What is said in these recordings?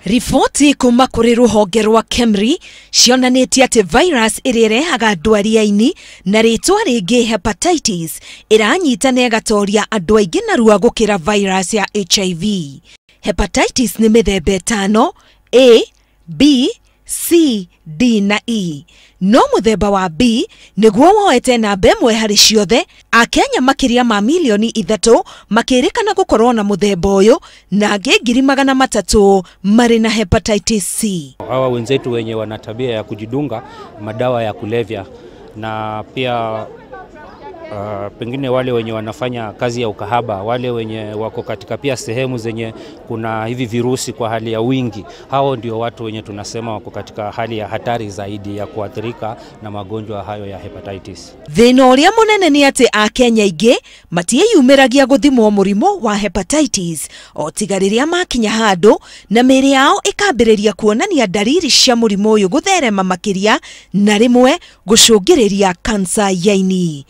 Riboti kuma kuri Ruhonge rwa KEMRI cionanĩtie atĩ virus ĩrĩa ĩrehaga ndwari-ini na rĩtwa rĩngĩ hepatitis ĩranyita na ĩgatoria andũ aingĩ narua gũkĩra virus ya HIV. Hepatitis nĩ mĩthemba ĩtano: A, B, C, D na E. No muthemba wa B niguo woete namba ĩmwe harĩ ciothe. Akenya makiria ma milioni ithatu makĩrĩkana gũkorwo na muthemba ũyũ na angĩ 300,000 marĩ na hepatitis C. Hawa wenzetu wenye wana tabia ya kujidunga madawa ya kulevya na pia pengine wale wenye wanafanya kazi ya ukahaba, wale wenye wako katika pia sehemu zenye kuna hivi virusi kwa hali ya wingi, hao ndio watu wenye tunasema wako katika hali ya hatari zaidi ya kuathirika na magonjwa hayo ya hepatitis. Thĩna ũrĩa mũnene nĩ atĩ Akenya aingĩ matiĩyumĩragia guthimwo murimu wa hepatitis o tiga rĩrĩa makinya handũ na mĩĩrĩ yao ĩkambĩrĩria kuonania dalili cia murimu ũyũ gũtherema makiria na rĩmwe gũcũngĩrĩria kansa ya ini.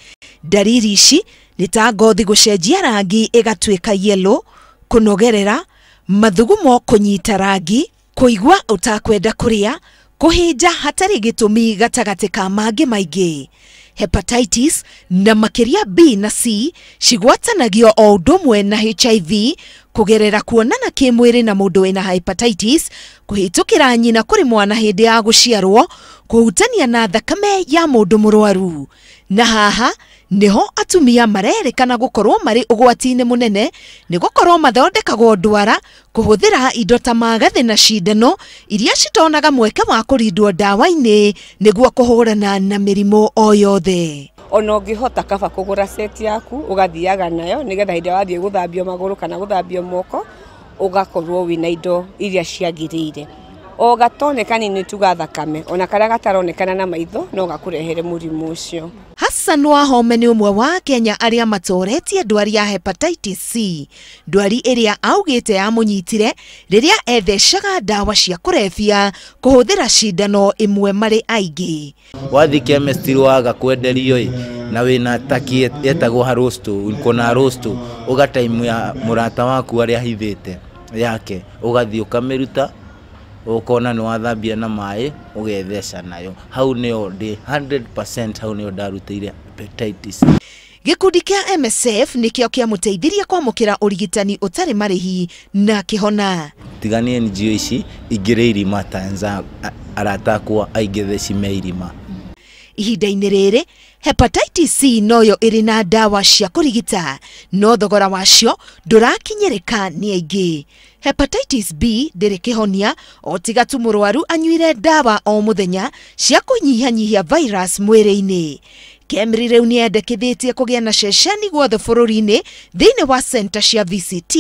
Dalili ici nĩ ta ngothi gũcenjia rangi ĩgatuĩka yellow, kũnogerera, mathugumo kũnyita rangi, kũigua ũtakwenda kũrĩa, kũhĩnja hatarĩ gĩtũmi gatagatĩ ka mangĩ maingĩ. Hepatitis na makiria B na C cigwatanagio o ũndũ ũmwe na HIV kugerera kuonana kĩmwĩrĩ na mũndũ wĩna hepatitis, kũhĩtũkĩra nyina kũrĩ mwana hĩndĩ ya gũciarwo, kũhutania na thakame ya mũndũ mũrwaru. Na haha niho atumia marerĩkana gũkorwo marĩ ũgwati-inĩ mũnene nĩ gũkorwo mathondekagwo ndwara kũhũthĩra indo ta magathĩ na cindano iria citonaga mweke wa kũrindwo ndawa-inĩ nĩguo kũhũrana na mĩrimũ o yothe. Ona ũngĩhota kaba kũgũra seti yaku ũgathiaga nayo nĩgetha hĩndĩ wathiĩ gũthambio magũrũ kana gũthambio moko ũgakorwo wĩna indo iria ciagĩrĩire. O gatone kanini tuga thakame ona karĩa gataronekana na maitho no gakũrehere mũrimũ ũcio. Hassan Wahome nĩ ũmwe wa Kenya arĩa matoretie ndwari ya hepatitis C, ndwari ĩrĩa augĩte yamũnyitire rĩrĩa etheshaga ndawa cia kũrebia kũhũthĩra cindano ĩmwe marĩ aingĩ. Wathi chemistry waga kwenderio na wĩna taki etagwo harosto kuna rosto ũgataimu ya mũrata waku arĩa hithĩte yake ũgathii ũkamĩruta ukona no wathambia na mai ugethesha nayo. Hau nĩo ndi 100% hau nĩo ndarutĩire hepatitis. Gĩkundi kĩa MSF nĩkĩo kĩamũteithirie kwamũkĩra ũrigitani ũtarĩ marĩhi na kĩhona. Tiganie NGO ici ingĩrĩ irima Tanzania aratakwa aingĩtheci me irima. Ihinda-inĩ rĩrĩ hepatitis C noyo ĩrĩ na ndawa cia kũrigita, no thogora wacio ndũrakinyĩrĩka nĩ aingĩ. Hepatitis B ndĩrĩ kĩhonia o tiga tu mũrwaru anyuire ndawa o mũthenya cia kũnyihanyihia virus mwĩrĩ-inĩ. KEMRI rĩu nĩyendekithĩtie kũgĩa na ceceni guothe bũrũri-inĩ thĩinĩ wa center cia VCT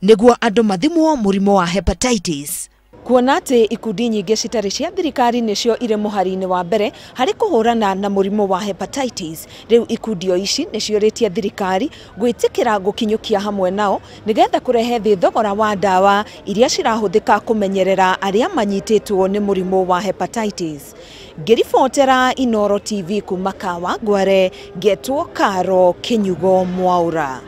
nĩguo andũ mathimwo mũrimũ wa hepatitis. Kuona atĩ ikundi nyingĩ citarĩ cia thirikari nĩcio irĩ mũhari-inĩ wa mbere harĩ kũhũrana na mũrimũ wa hepatitis, rĩu ikundi ici nĩciũrĩtie thirikari gwĩtĩkĩra gũkinyũkia hamwe nao nĩgetha kũrehe thĩ thogora wa ndawa iria cirahũthĩka kũmenyerera arĩa manyitĩtwo nĩ mũrimũ wa hepatitis. Ngĩribotera Inooro TV kuma Kawa Ngware, ngetwo Karo Kinyugo Mwaura.